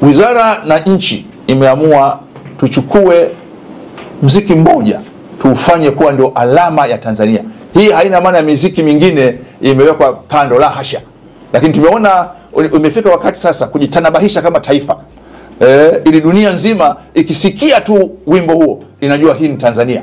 Wizara na nchi imeamua tuchukue muziki mmoja tuufanye kuwa ndio alama ya Tanzania. Hii haina maana muziki mingine imewekwa pando, la hasha. Lakini tumeona umefika wakati sasa kujitanabahisha kama taifa. Ili dunia nzima ikisikia tu wimbo huo inajua hii ni Tanzania.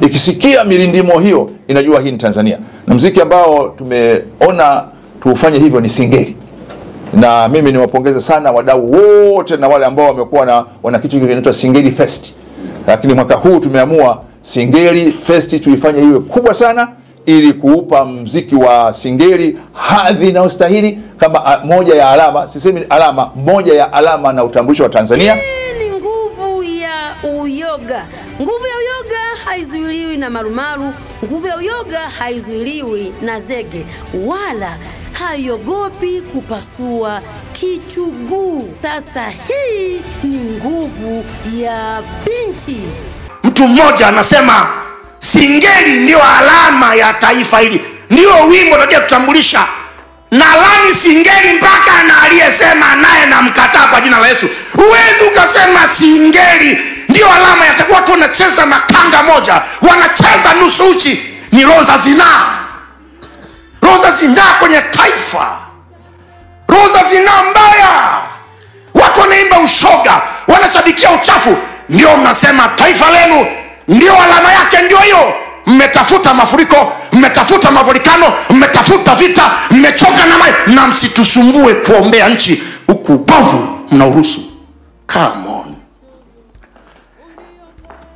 Ikisikia mirindimo hiyo inajua hii ni Tanzania. Na muziki ambao tumeona tuufanye hivyo ni Singeli. Na mimi niwapongeze sana wadau wote na wale ambao wamekuwa wana kitu kinaitwa Singeli Fest. Lakini mwaka huu tumeamua Singeli Fest tuifanye iwe kubwa sana ili kuupa muziki wa Singeli hadhi na ustahili kama moja ya alama, sisemi alama, moja ya alama na utambulisho wa Tanzania. Ni nguvu ya uyoga. Nguvu ya uyoga haizuiliwi na marumaru, nguvu ya uyoga haizuiliwi na zege, wala haiogopi kupasua kichuguu. Sasa hii ni nguvu ya binti. Mtu mmoja anasema Singeli ndio alama ya taifa hili, ndio wimbo unataka kutambulisha. Na lani Singeli mpaka na aliyesema naye na mkataa kwa jina la Yesu. Huwezi ukasema Singeli ndio alama ya taifa. Watu wanacheza na kanga moja, wanacheza nusu uchi, ni roho za zinaa. Roho za zinaa kwenye taifa, roho za zinaa mbaya. Watu wanaimba ushoga, wanashabikia uchafu. Ndio mnasema taifa lenu ndio alama yake ndio hiyo. Mmetafuta mafuriko, mmetafuta mavolkano, mmetafuta vita, mmechoka na maji, na msitusumbue kuombea nchi huku ubovu mnauruhusu. Come on.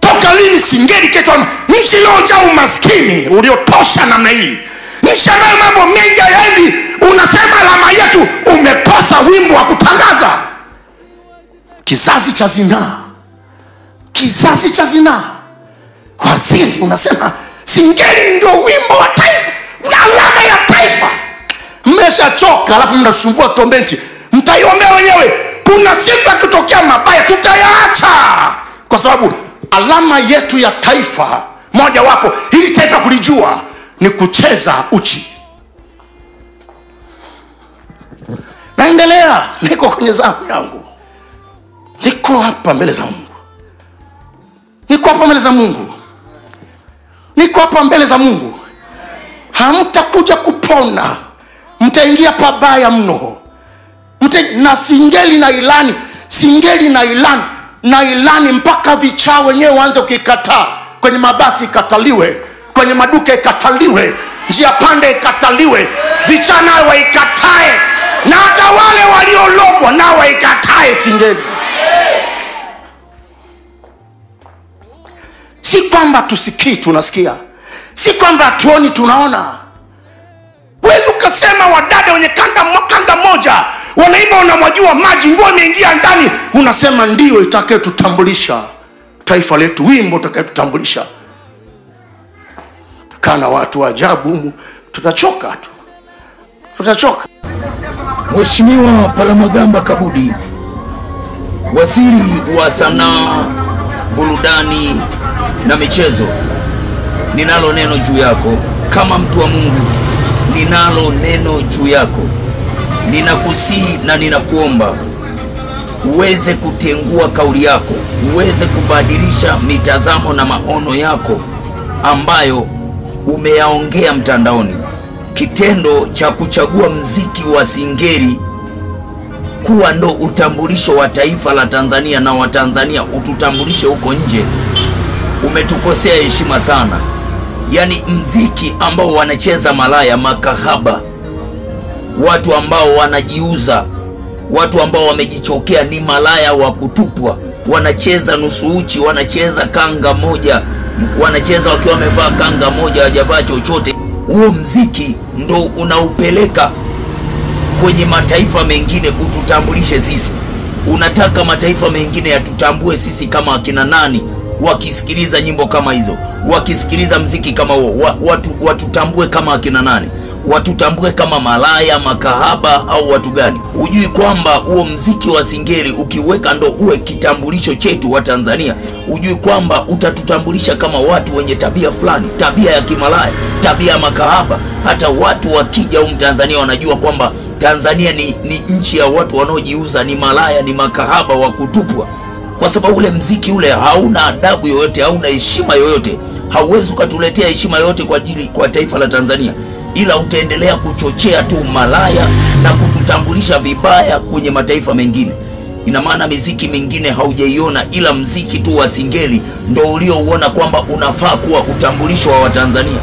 Toka lini Singeli ketwa nchi iliyojaa umaskini uliotosha namna hii? Nchi ambayo mambo mengi hayaendi, unasema alama yetu, umekosa wimbo wa kutangaza. Kizazi cha zinaa. Kizazi cha zinaa. Waziri unasema Singeli ndio wimbo wa taifa, alama ya taifa. Mmeshachoka, alafu mnasumbua tombenchi. Mtaiombea wenyewe. Kuna siku yakitokea mabaya tutayaacha. Kwa sababu alama yetu ya taifa, moja wapo ili taifa kulijua, ni kucheza uchi. Naendelea, niko kwenye zamu yangu. Niko hapa mbele za Mungu. Niko hapa mbele za Mungu. Niko hapa mbele za Mungu. Hamtakuja kupona. Mtaingia pabaya mno. Na Singeli na ilani, Singeli na ilani, na ilani mpaka vichaa wenyewe waanze ukikataa. Kwenye mabasi ikataliwe, kwenye maduka ikataliwe, njia pande ikataliwe, vichaa nao waikatae, na hata wale waliologwa nao waikatae Singeli. Si kwamba tusikii tunasikia, si kwamba tuoni tunaona. Wewe ukasema wadada wenye kanda moja wanaimba, unamwajua maji nguo imeingia ndani, unasema ndio itakayotutambulisha taifa letu, wimbo utakayotutambulisha. Kana watu ajabu, tutachoka tu. Tutachoka. Mheshimiwa Palamagamba Kabudi, Waziri wa Sanaa, Burudani na Michezo, ninalo neno juu yako. Kama mtu wa Mungu, ninalo neno juu yako. Ninakusihi na ninakuomba uweze kutengua kauli yako, uweze kubadilisha mitazamo na maono yako ambayo umeyaongea mtandaoni. Kitendo cha kuchagua mziki wa Singeli kuwa ndo utambulisho wa taifa la Tanzania na wa Tanzania ututambulishe huko nje, umetukosea heshima sana. Yani mziki ambao wanacheza malaya, makahaba, watu ambao wanajiuza, watu ambao wamejichokea, ni malaya wa kutupwa, wanacheza nusu uchi, wanacheza kanga moja, wanacheza wakiwa wamevaa kanga moja, hawajavaa chochote. Huo mziki ndo unaupeleka kwenye mataifa mengine ututambulishe sisi. Unataka mataifa mengine yatutambue sisi kama akina nani, wakisikiliza nyimbo kama hizo, wakisikiliza mziki kama huo, watutambue kama akina nani. watutambue kama malaya, makahaba au watu gani? Hujui kwamba huo mziki wa singeli ukiweka ndo uwe kitambulisho chetu wa Tanzania? Hujui kwamba utatutambulisha kama watu wenye tabia fulani, tabia ya kimalaya, tabia ya makahaba? Hata watu wakija huko Tanzania wanajua kwamba Tanzania ni nchi ya watu wanaojiuza, ni malaya, ni makahaba wa kutupwa. Kwa sababu ule mziki ule hauna adabu yoyote, hauna heshima yoyote. Hauwezi ukatuletea heshima yoyote kwa taifa la Tanzania, ila utaendelea kuchochea tu malaya na kututambulisha vibaya kwenye mataifa mengine. Ina maana miziki mingine haujaiona, ila mziki tu wa singeli ndo uliouona kwamba unafaa kuwa utambulisho wa Watanzania.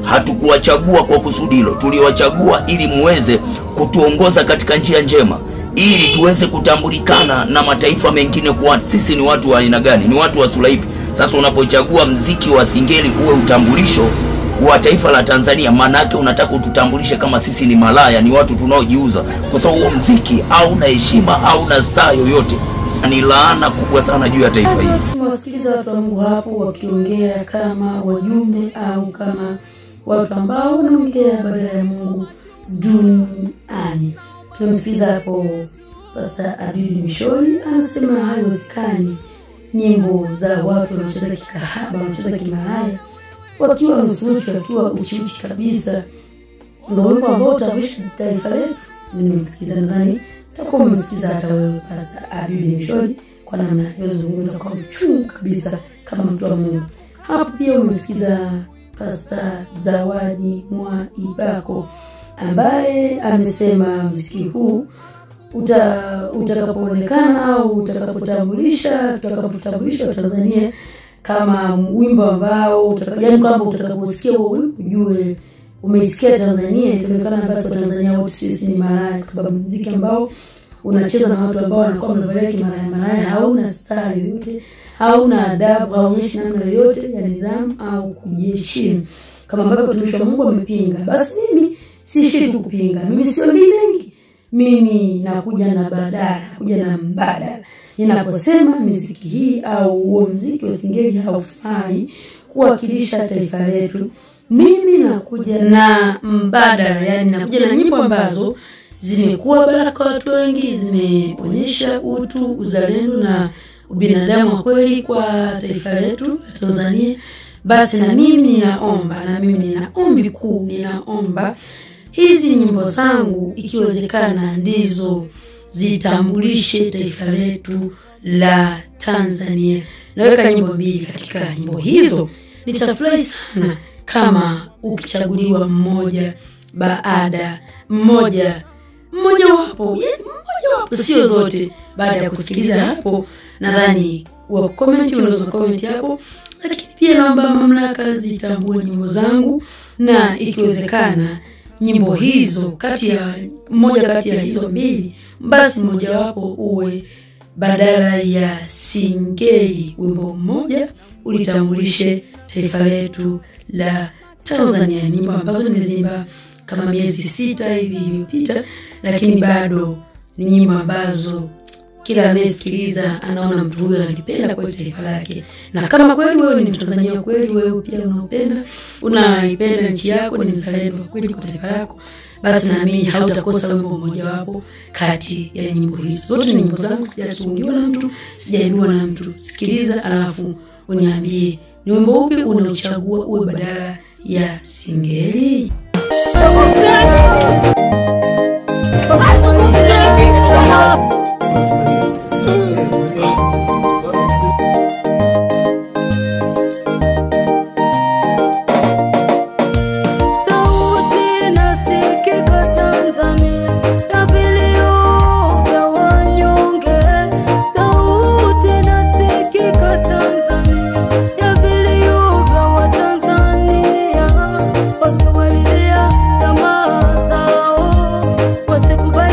Hatukuwachagua kwa kusudi hilo, tuliwachagua ili muweze kutuongoza katika njia njema, ili tuweze kutambulikana na mataifa mengine kuwa sisi ni watu wa aina gani, ni watu wa sura ipi. Sasa unapochagua mziki wa singeli uwe utambulisho wa taifa la Tanzania, maana yake unataka ututambulishe kama sisi ni malaya, ni watu tunaojiuza, kwa sababu huo mziki hauna heshima, hauna star yoyote. Ni laana kubwa sana juu ya taifa hili. Tunawasikiliza watu wa Mungu hapo wakiongea kama wajumbe au kama watu ambao wanaongea badala ya Mungu duniani. Tunamsikiliza hapo Pastor Abiudi Msholi anasema haiwezekani nyimbo za watu wanaocheza kikahaba, wanaocheza kimalaya, wakiwa nusuchu, wakiwa uchiuchi kabisa, ndio wimbo ambao utawishi taifa letu. Nimemsikiza, nadhani utakuwa umemsikiza hata wewe Pastor Abiudi Msholi kwa namna anazungumza kwa uchungu kabisa kama mtu wa Mungu. Hapo pia umemsikiza Pastor Zawadi Mwaibako ambaye amesema muziki huu utakapoonekana au utakapotambulisha Tanzania kama wimbo ambao yaani kama utakaposikia huo wimbo ujue umeisikia Tanzania, itaonekana basi wa Tanzania wote sisi ni malaya, kwa sababu muziki ambao unachezwa na watu ambao wanakuwa wamevalia kimalaya, hauna star yoyote, hauna adabu, haonyeshi namna yoyote ya nidhamu au kujiheshimu, kama ambavyo watumishi wa Mungu wamepinga. Basi mimi siishi tu kupinga, mimi sio mengi, mimi nakuja na mbadala. Ninaposema muziki hii au huo muziki wa singeli haufai kuwakilisha taifa letu, mimi nakuja na mbadala, yani nakuja na nyimbo ambazo zimekuwa baraka kwa watu wengi, zimeonyesha utu, uzalendo na ubinadamu wa kweli kwa taifa letu la Tanzania. Basi na mimi nina ombi kuu, ninaomba hizi nyimbo zangu ikiwezekana ndizo zitambulishe taifa letu la Tanzania. Naweka nyimbo 2 katika nyimbo hizo. Nitafurahi sana kama ukichaguliwa mmoja baada mmoja wapo, sio zote. Baada ya kusikiliza hapo, nadhani wa comment unaweza comment hapo, lakini pia naomba mamlaka zitambue nyimbo zangu, na ikiwezekana nyimbo hizo kati ya hizo 2 basi mmoja wapo uwe badala ya singeli, wimbo mmoja ulitambulishe taifa letu la Tanzania. Nyimbo ambazo nimezimba kama miezi 6 hivi iliyopita, lakini bado ni nyimbo ambazo kila anayesikiliza anaona mtu huyo analipenda kwa taifa lake. Na kama kweli wewe ni Mtanzania kweli, wewe pia unaipenda nchi yako, ni mzalendo kweli kwa taifa lako, basi naamini hautakosa wimbo mmoja wapo kati ya nyimbo hizo. Zote ni nyimbo zangu, sijatungiwa na mtu, sijaimbiwa na mtu. Sikiliza alafu uniambie ni wimbo upi unaochagua uwe badala ya singeli. Wasikubali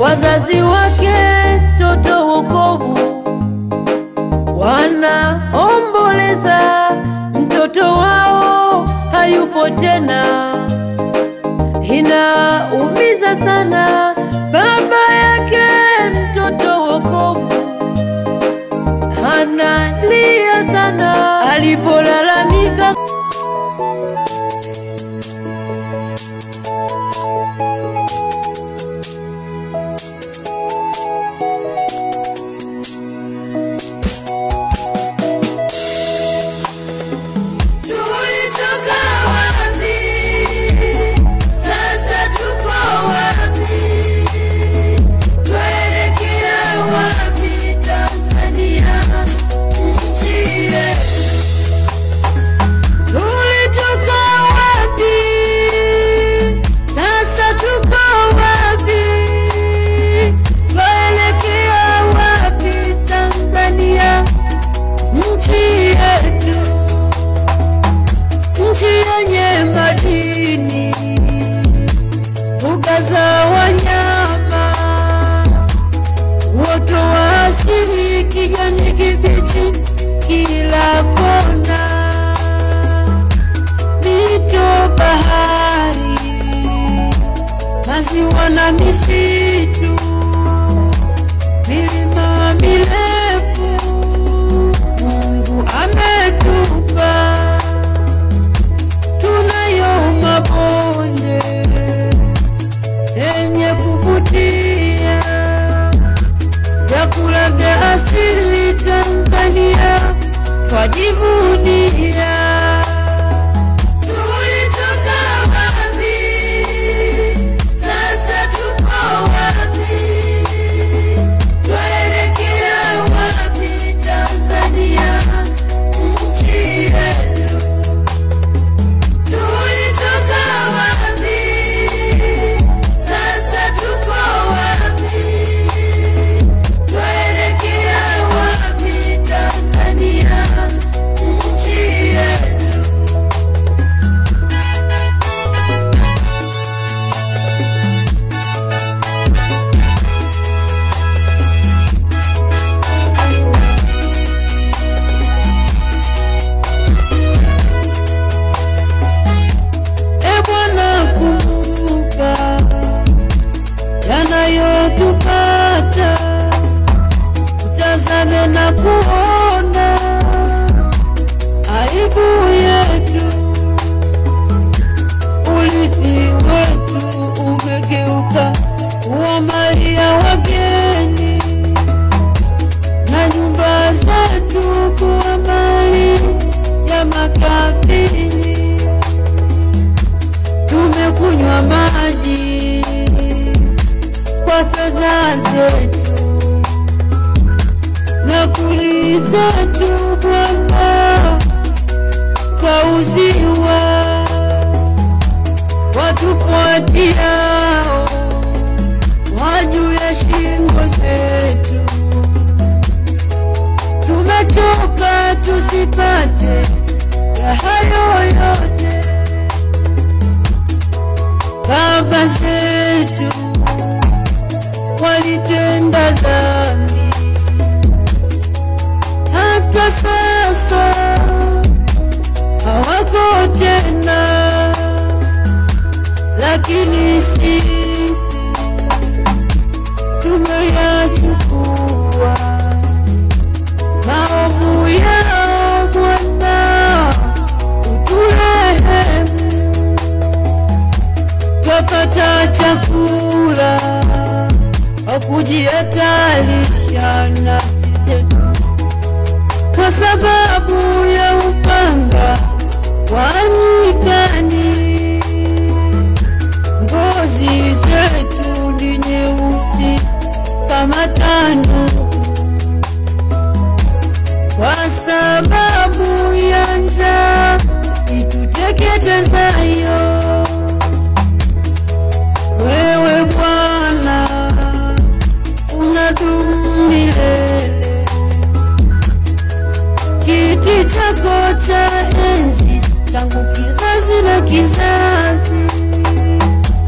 wazazi wake mtoto wokovu wanaomboleza, mtoto wao hayupo tena. Inaumiza sana, baba yake mtoto wokovu analia sana alipolalamika. Kijani kibichi kila kona, mito, bahari, maziwa na misitu, milima mirefu Mungu ametupa. Tunayo mabonde yenye kuvutia, vyakula vya asili Tanzania twajivunia. Tulitoka wapi, sasa tuko wapi, twaelekea wapi Tanzania nchi yetu. Tulitoka wapi, sasa tuko wapi, twaelekea wapi Tanzania nchi yetu. Bwana, kumbuka yanayotupata, utazame na kuona aibu yetu. Urithi wetu umegeuka kuwa mali ya wageni, na nyumba zetu kuwa mali ya makafiri. Tumekunywa maji kwa fedha zetu na kuli zetu, Bwana, twauziwa. Watufuatiao wajuu ya shingo zetu, tumechoka tusipate raha yoyote. Baba zetu walitenda dhambi, hata sasa hawako tena, lakini sisi tumeyachukua maovu yao. Bwana, uturehemu. Twapata chakula wakujihatarisha nafsi zetu kwa sababu ya upanga wa nyikani. Ngozi zetu ni nyeusi kama tano kwa sababu ya njaa ituteketezayo. Wewe Bwana unadumu milele, kiti chako cha enzi tangu kizazi na kizazi.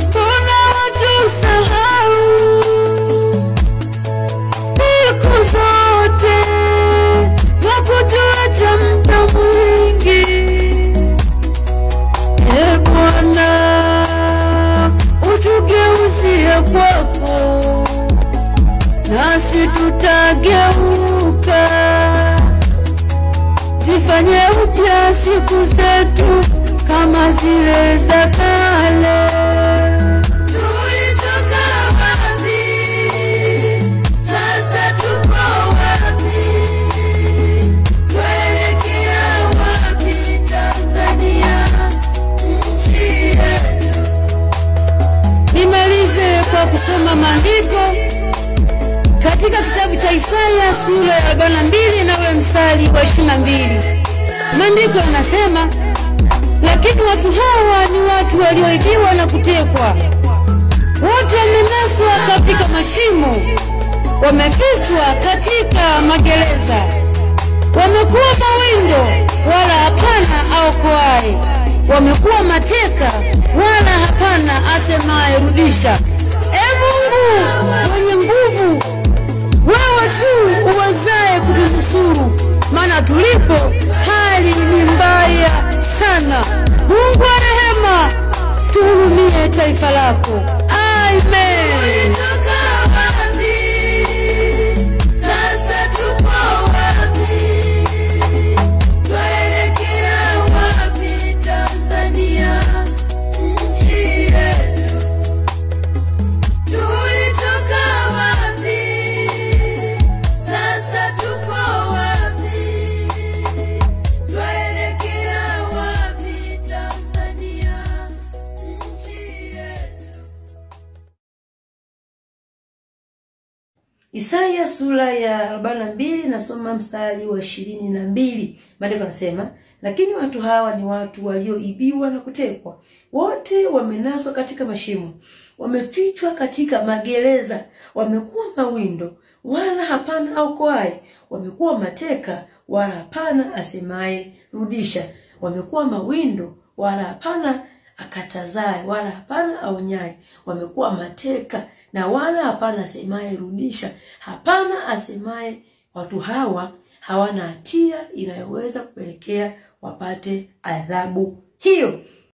Mbona watu sahau Tufanye upya siku zetu kama zile za kale. Tulitoka wapi? Sasa tuko wapi? Tuelekea wapi? Tanzania nchi yetu. Nimalize kwa kusoma maandiko katika kitabu cha Isaya sura ya 42 na ule mstari wa 22. Maandiko yanasema, lakini watu hawa ni watu walioibiwa na kutekwa. Wote wamenaswa katika mashimo, wamefichwa katika magereza. Wamekuwa mawindo wala hapana aokoaye. Wamekuwa mateka wala hapana asemaye rudisha. Mungu mwenye nguvu, wewe tu uwezaye kutunusuru, maana tulipo hali ni mbaya sana. Mungu wa rehema, tuhurumie taifa lako. Amen. Tulitoka wapi? Sasa tuko wapi? Tuelekea wapi? Tanzania nchi yetu. Tulitoka wapi? Sasa tuko wapi? Tuelekea wapi? Tanzania nchi yetu. Isaya sura ya 42 nasoma mstari wa 22. Maandiko yanasema, lakini watu hawa ni watu walioibiwa na kutekwa. Wote wamenaswa katika mashimo, wamefichwa katika magereza. Wamekuwa mawindo wala hapana aokoaye. Wamekuwa mateka wala hapana asemaye rudisha. Wamekuwa mawindo wala hapana akatazaye, wala hapana aonyaye. Wamekuwa mateka na wala hapana asemaye rudisha. Hapana asemaye. Watu hawa hawana hatia inayoweza kupelekea wapate adhabu hiyo.